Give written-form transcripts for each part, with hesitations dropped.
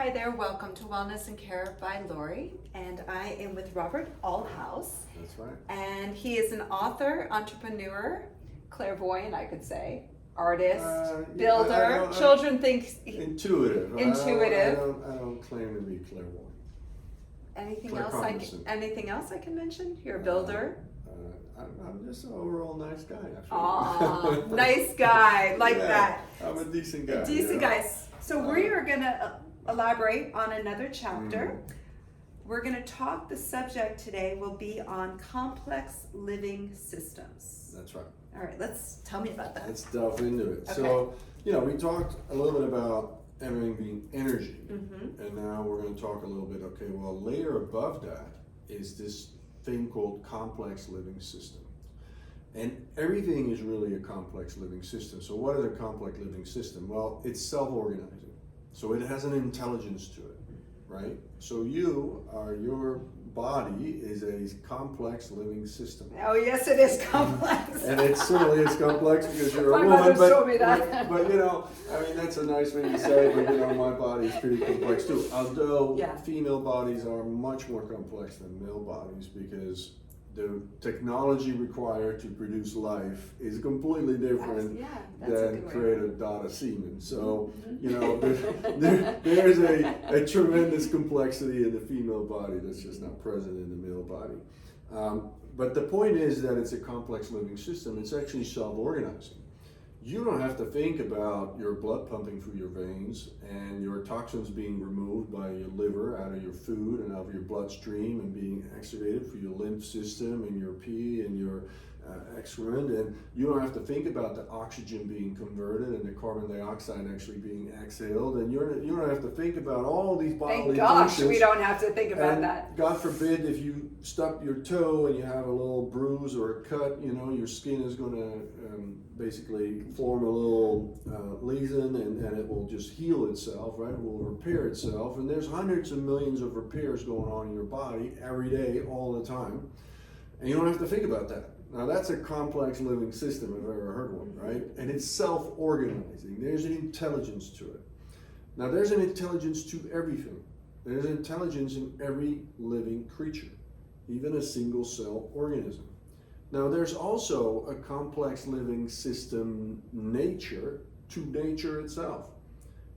Hi there, welcome to Wellness and Care by Laurie, and I am with Robert Althuis. That's right. And he is an author, entrepreneur, clairvoyant, I could say, artist, builder. Children think intuitive. Intuitive. I don't claim to be clairvoyant. Anything else I can mention? You're a builder. I'm just an overall nice guy. Aw, nice guy, that. I'm a decent guy. A decent guy. So we are going to elaborate on another chapter. We're going to talk, the subject today will be on complex living systems. That's right. All right, tell me about that. Let's delve into it. Okay. So, we talked a little bit about everything being energy, and now we're going to talk a little bit, a layer above that is this thing called complex living system. And everything is really a complex living system. So what is a complex living system? Well, it's self-organizing. So it has an intelligence to it, right? So your body is a complex living system. Oh yes, it is complex. And it certainly is complex because you're a my woman. mother showed me that. But that's a nice thing to say, but my body is pretty complex too. Although female bodies are much more complex than male bodies because the technology required to produce life is completely different than create a dot of semen. So, there's a tremendous complexity in the female body that's just not present in the male body. But the point is that it's a complex living system. It's actually self-organizing. You don't have to think about your blood pumping through your veins and your toxins being removed by your liver out of your food and out of your bloodstream and being excreted through your lymph system and your pee and your excrement. And you don't have to think about the oxygen being converted and the carbon dioxide actually being exhaled. And you don't have to think about all these bodily functions. Thank gosh, we don't have to think about that. God forbid if you stub your toe and you have a little bruise or a cut, your skin is going to basically form a little lesion and it will just heal itself, right? It will repair itself. And there's hundreds of millions of repairs going on in your body every day, all the time. And you don't have to think about that. Now that's a complex living system if I've ever heard one, right? And it's self-organizing. There's an intelligence to it. Now there's an intelligence to everything. There's intelligence in every living creature, even a single cell organism. Now there's also a complex living system nature to nature itself,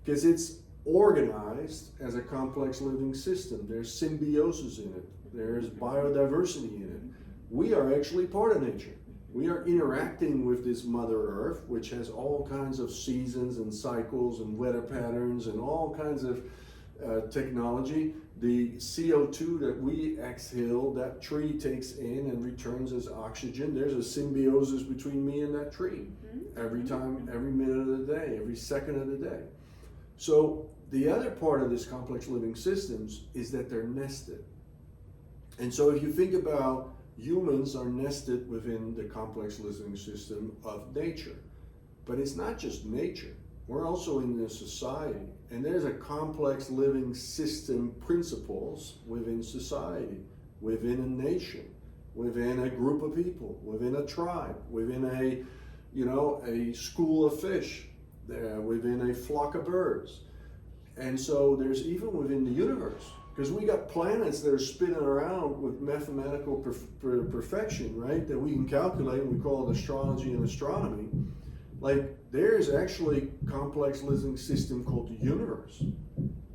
because it's organized as a complex living system. There's symbiosis in it. There's biodiversity in it. We are actually part of nature. We are interacting with this Mother Earth, which has all kinds of seasons and cycles and weather patterns and all kinds of technology. The CO2 that we exhale, that tree takes in and returns as oxygen. There's a symbiosis between me and that tree every time, every minute of the day, every second of the day. So the other part of this complex living systems is that they're nested. And so if you think about humans are nested within the complex living system of nature. But it's not just nature. We're also in a society. And there's a complex living system principles within society, within a nation, within a group of people, within a tribe, within a school of fish, within a flock of birds. And so there's even within the universe. Because we got planets that are spinning around with mathematical perfection, right? That we can calculate, and we call it astrology and astronomy. Like, there's actually a complex living system called the universe.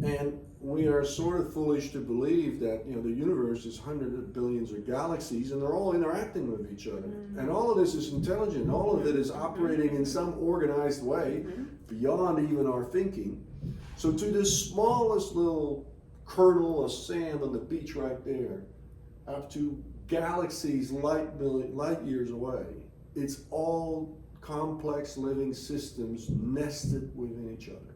And we are sort of foolish to believe that, the universe is hundreds of billions of galaxies and they're all interacting with each other. And all of this is intelligent. All of it is operating in some organized way beyond even our thinking. So to this smallest little kernel of sand on the beach right there, up to galaxies light years away, it's all complex living systems nested within each other.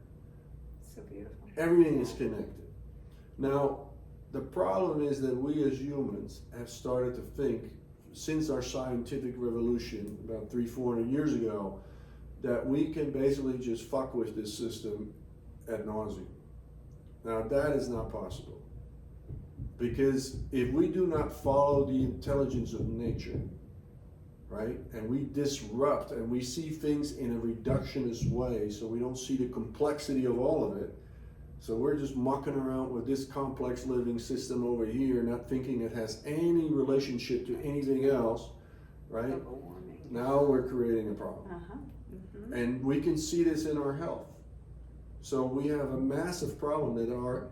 So beautiful. Everything is connected. Now, the problem is that we as humans have started to think, since our scientific revolution about 300-400 years ago, that we can basically just fuck with this system ad nauseum. Now that is not possible, because if we do not follow the intelligence of nature, right, and we disrupt and we see things in a reductionist way, so we don't see the complexity of all of it, So we're just mucking around with this complex living system over here, not thinking it has any relationship to anything else, right? Global warming. Now we're creating a problem. Uh-huh. Mm-hmm. And we can see this in our health. So we have a massive problem that our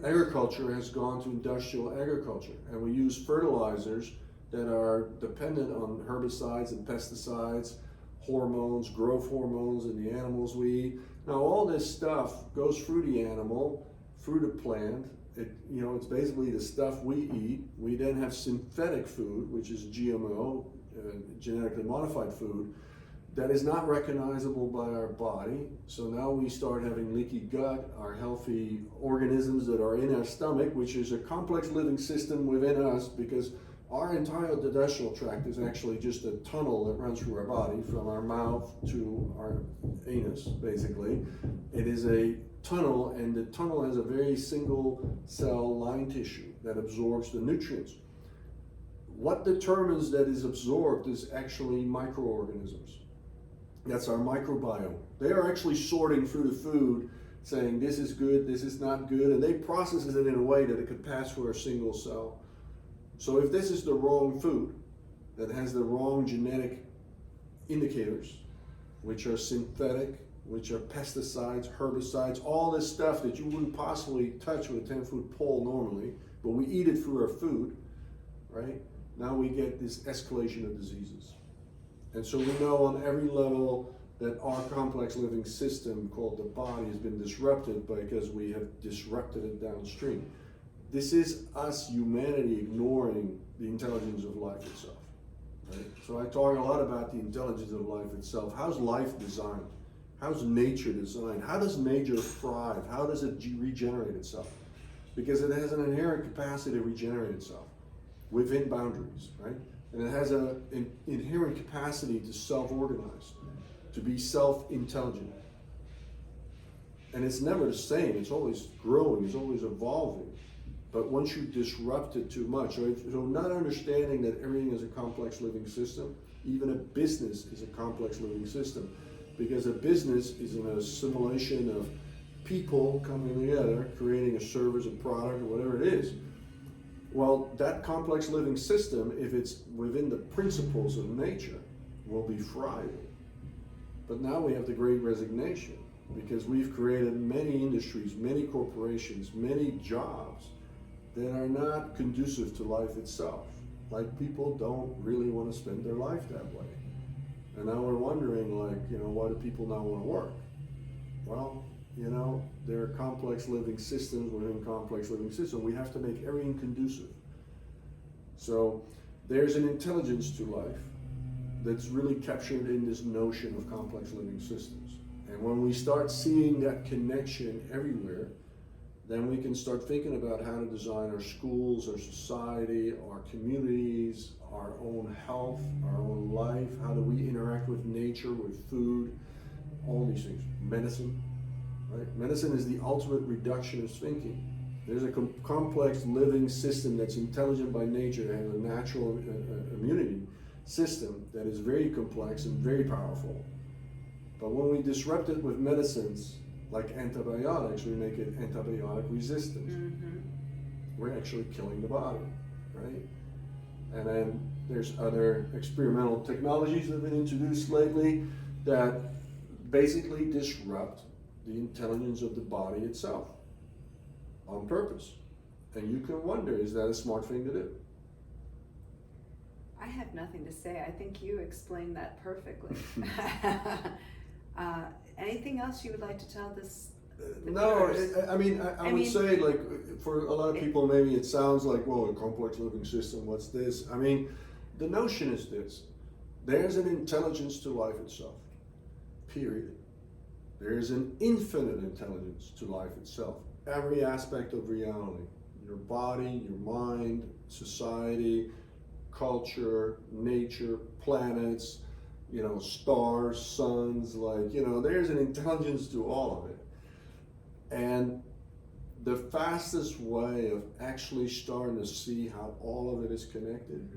agriculture has gone to industrial agriculture, and we use fertilizers that are dependent on herbicides and pesticides, hormones, growth hormones in the animals we eat. Now all this stuff goes through the animal, through the plant. It's basically the stuff we eat. We then have synthetic food, which is GMO, genetically modified food, that is not recognizable by our body. So now we start having leaky gut, our healthy organisms that are in our stomach, which is a complex living system within us, because our entire digestional tract is actually just a tunnel that runs through our body from our mouth to our anus, basically. It is a tunnel, and the tunnel has a very single cell line tissue that absorbs the nutrients. What determines that is absorbed is actually microorganisms. That's our microbiome. They are actually sorting through the food, saying this is good, this is not good, and they process it in a way that it could pass through a single cell. So if this is the wrong food, that has the wrong genetic indicators, which are synthetic, which are pesticides, herbicides, all this stuff that you wouldn't possibly touch with a 10-foot pole normally, but we eat it through our food, right? Now we get this escalation of diseases. And so we know on every level that our complex living system called the body has been disrupted because we have disrupted it downstream. This is us, humanity, ignoring the intelligence of life itself. Right? So I talk a lot about the intelligence of life itself. How's life designed? How's nature designed? How does nature thrive? How does it regenerate itself? Because it has an inherent capacity to regenerate itself within boundaries, right? And it has an inherent capacity to self-organize, to be self-intelligent. And it's never the same. It's always growing. It's always evolving. But once you disrupt it too much, so not understanding that everything is a complex living system, even a business is a complex living system, because a business is an assimilation of people coming together, creating a service, a product, or whatever it is. Well, that complex living system, if it's within the principles of nature, will be thriving. But now we have the great resignation, because we've created many industries, many corporations, many jobs that are not conducive to life itself. Like, people don't really want to spend their life that way. And now we're wondering, why do people not want to work? Well, there are complex living systems within complex living systems. We have to make everything conducive. So there's an intelligence to life that's really captured in this notion of complex living systems. And when we start seeing that connection everywhere, then we can start thinking about how to design our schools, our society, our communities, our own health, our own life. How do we interact with nature, with food, all these things. Medicine, right? Medicine is the ultimate reductionist thinking. There's a complex living system that's intelligent by nature and a natural immunity system that is very complex and very powerful. But when we disrupt it with medicines, like antibiotics, we make it antibiotic resistant. Mm-hmm. We're actually killing the body, right? And then there's other experimental technologies that have been introduced lately that basically disrupt the intelligence of the body itself on purpose. And you can wonder, is that a smart thing to do? I have nothing to say. I think you explained that perfectly. Anything else you would like to tell this? No, I would say, for a lot of people, maybe it sounds like, well, a complex living system, what's this? I mean, the notion is this. There's an intelligence to life itself, period. There's an infinite intelligence to life itself. Every aspect of reality, your body, your mind, society, culture, nature, planets, stars, suns, there's an intelligence to all of it. And the fastest way of actually starting to see how all of it is connected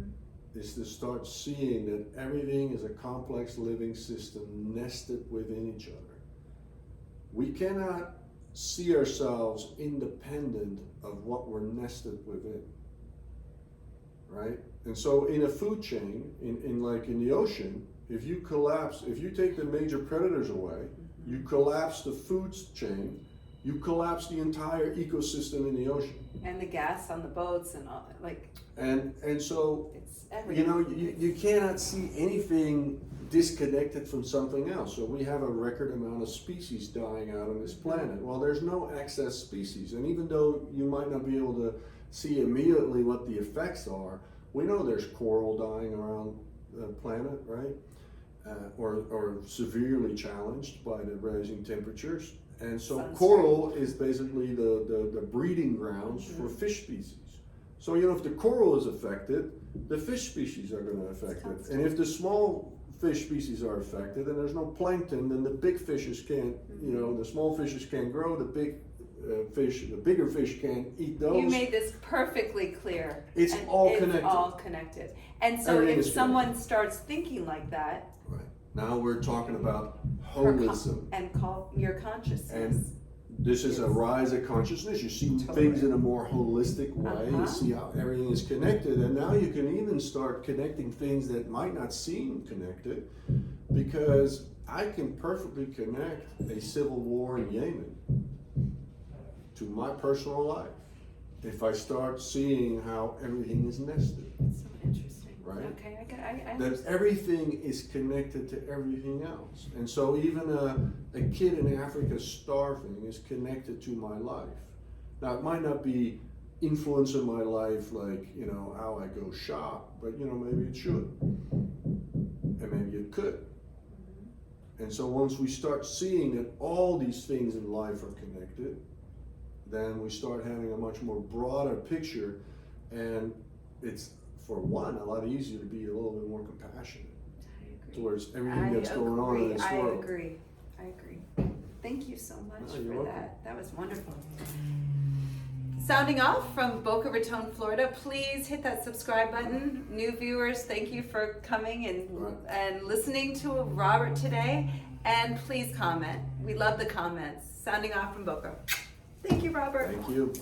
is to start seeing that everything is a complex living system nested within each other. We cannot see ourselves independent of what we're nested within, right? And so in a food chain, in the ocean, if you take the major predators away, you collapse the food chain, you collapse the entire ecosystem in the ocean. And the gas on the boats and all, and so, it's everything. you cannot see anything disconnected from something else. So we have a record amount of species dying out on this planet. Well, there's no excess species, and even though you might not be able to see immediately what the effects are, we know there's coral dying around the planet, right? Or severely challenged by the rising temperatures. And so coral is basically the breeding grounds for fish species. So, if the coral is affected, the fish species are going to affect it. And if the small fish species are affected and there's no plankton, then the big fishes can't, the small fishes can't grow, the bigger fish can't eat those. You made this perfectly clear. It's all connected. It's all connected. And so Everything if is someone connected. starts thinking like that, Right. Now we're talking about holism. and call your consciousness. And this is a rise of consciousness. You see Totally. things in a more holistic way. You see how everything is connected. And now you can even start connecting things that might not seem connected, because I can perfectly connect a civil war in Yemen to my personal life if I start seeing how everything is nested. That's so interesting. Right? Okay, I That understand. everything is connected to everything else. And so even a kid in Africa starving is connected to my life. Now it might not be influencing my life like, how I go shop, but maybe it should. And maybe it could. And so once we start seeing that all these things in life are connected, then we start having a much more broader picture, and it's, for one, a lot easier to be a little bit more compassionate towards everything that's going on in this world. I agree. Thank you so much No, you're for welcome. that. That was wonderful. Sounding off from Boca Raton, Florida, please hit that subscribe button. New viewers, thank you for coming and listening to Robert today. And please comment. We love the comments. Sounding off from Boca. Thank you, Robert. Thank you.